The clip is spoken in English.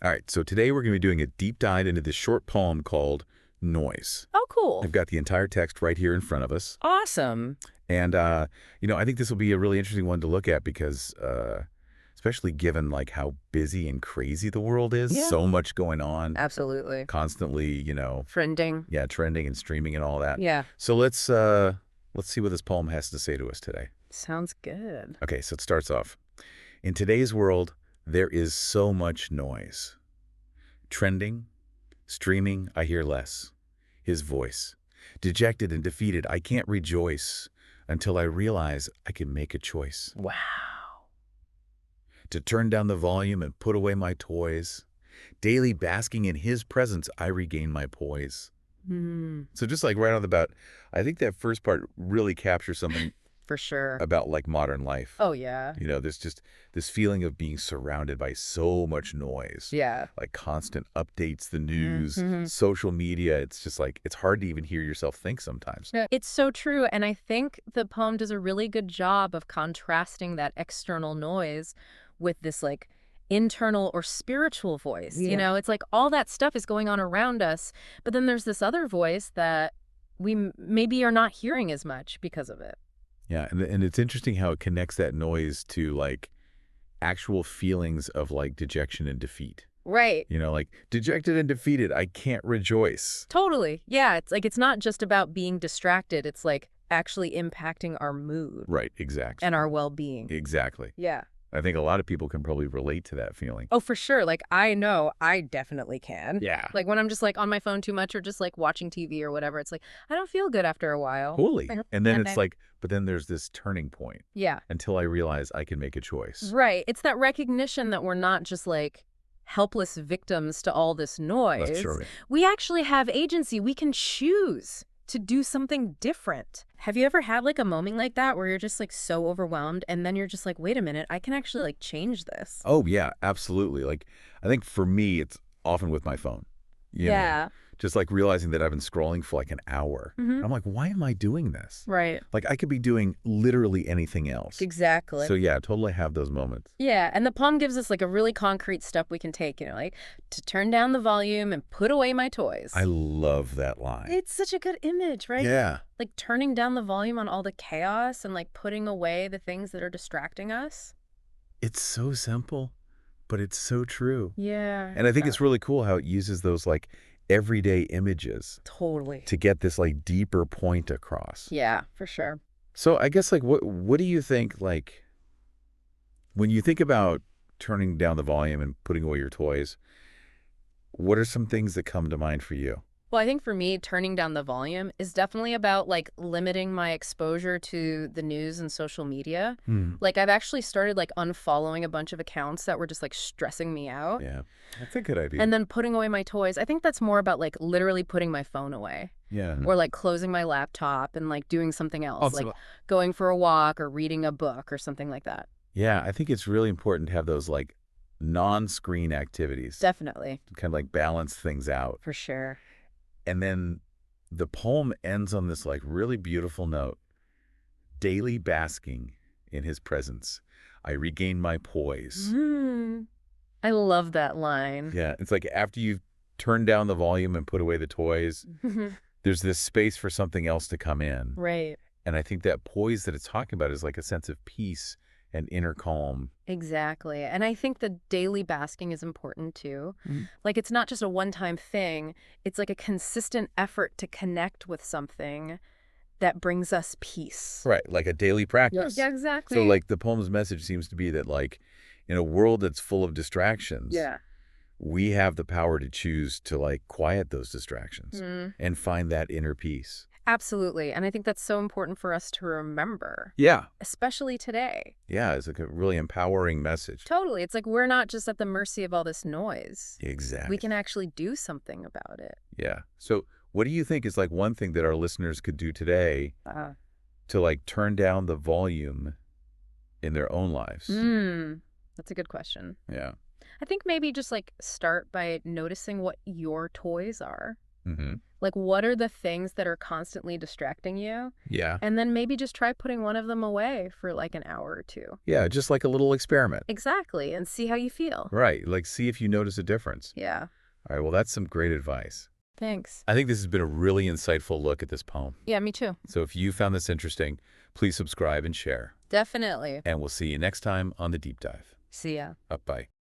All right, so today we're going to be doing a deep dive into this short poem called Noise. Oh, cool. I've got the entire text right here in front of us. Awesome. And, I think this will be a really interesting one to look at because, especially given like how busy and crazy the world is, Yeah. so much going on, Absolutely. constantly, Trending. yeah, trending and streaming and all that. Yeah. So let's see what this poem has to say to us today. Sounds good. Okay, so it starts off. In today's world, there is so much noise. Trending, streaming, I hear less. His voice. Dejected and defeated, I can't rejoice until I realize I can make a choice. Wow. To turn down the volume and put away my toys. Daily basking in his presence, I regain my poise. So just like right on the bat, I think that first part really captures something For sure. about like modern life. Oh, yeah. There's just this feeling of being surrounded by so much noise. Yeah. Like constant updates, the news, Mhm. social media. It's just like, it's hard to even hear yourself think sometimes. Yeah. It's so true. And I think the poem does a really good job of contrasting that external noise with this like internal or spiritual voice. Yeah. It's like all that stuff is going on around us, but then there's this other voice that we maybe are not hearing as much because of it. Yeah, and it's interesting how it connects that noise to like actual feelings of like dejection and defeat. Right. Like dejected and defeated, I can't rejoice. Totally. Yeah. It's like it's not just about being distracted. It's like actually impacting our mood Right, exactly. and our well-being. Exactly. Yeah. I think a lot of people can probably relate to that feeling. Oh, for sure. Like I know I definitely can. Yeah. Like when I'm just like on my phone too much or just like watching TV or whatever, it's like I don't feel good after a while. Totally. And then And it's I- like, but then there's this turning point Yeah. until I realize I can make a choice. Right. It's that recognition that we're not just like helpless victims to all this noise. That's right. We actually have agency. We can choose to do something different. Have you ever had like a moment like that where you're just like so overwhelmed and then you're just like, wait a minute, I can actually like change this? Oh, yeah, absolutely. Like, I think for me, it's often with my phone. Just like realizing that I've been scrolling for like an hour. Mhm. I'm like, why am I doing this? Right. Like, I could be doing literally anything else. Exactly. So, yeah, totally have those moments. Yeah, and the poem gives us like a really concrete step we can take, like to turn down the volume and put away my toys. I love that line. It's such a good image, right? Yeah. Like turning down the volume on all the chaos and like putting away the things that are distracting us. It's so simple, but it's so true. Yeah. And I think it's really cool how it uses those like everyday images Totally. to get this like deeper point across. Yeah, for sure. So I guess like what do you think, like when you think about turning down the volume and putting away your toys, what are some things that come to mind for you? Well, I think for me, turning down the volume is definitely about like limiting my exposure to the news and social media. Like I've actually started like unfollowing a bunch of accounts that were just like stressing me out. Yeah, that's a good idea. And then putting away my toys. I think that's more about like literally putting my phone away yeah. or like closing my laptop and like doing something else, Also- like going for a walk or reading a book or something like that. Yeah, I think it's really important to have those like non-screen activities. Definitely. To kind of like balance things out. For sure. And then the poem ends on this like really beautiful note. Daily basking in his presence, I regain my poise. I love that line. Yeah, it's like after you've turned down the volume and put away the toys, there's this space for something else to come in. Right. And I think that poise that it's talking about is like a sense of peace and inner calm. Exactly. And I think the daily basking is important too. Like it's not just a one-time thing. It's like a consistent effort to connect with something that brings us peace. Right, like a daily practice. Yeah, exactly. So like the poem's message seems to be that like in a world that's full of distractions, Yeah. we have the power to choose to like quiet those distractions and find that inner peace. Absolutely. And I think that's so important for us to remember, Yeah. especially today. Yeah, it's like a really empowering message. Totally. It's like we're not just at the mercy of all this noise. Exactly. We can actually do something about it. Yeah. So what do you think is like one thing that our listeners could do today to like turn down the volume in their own lives? That's a good question. Yeah. I think maybe just like start by noticing what your toys are. Mm-hmm. Like, what are the things that are constantly distracting you? Yeah. And then maybe just try putting one of them away for like an hour or two. Yeah, just like a little experiment. Exactly, and see how you feel. Right, like see if you notice a difference. Yeah, All right, well, that's some great advice. thanks. I think this has been a really insightful look at this poem. Yeah, me too. So if you found this interesting, please subscribe and share. Definitely. And we'll see you next time on The Deep Dive. See ya. Bye.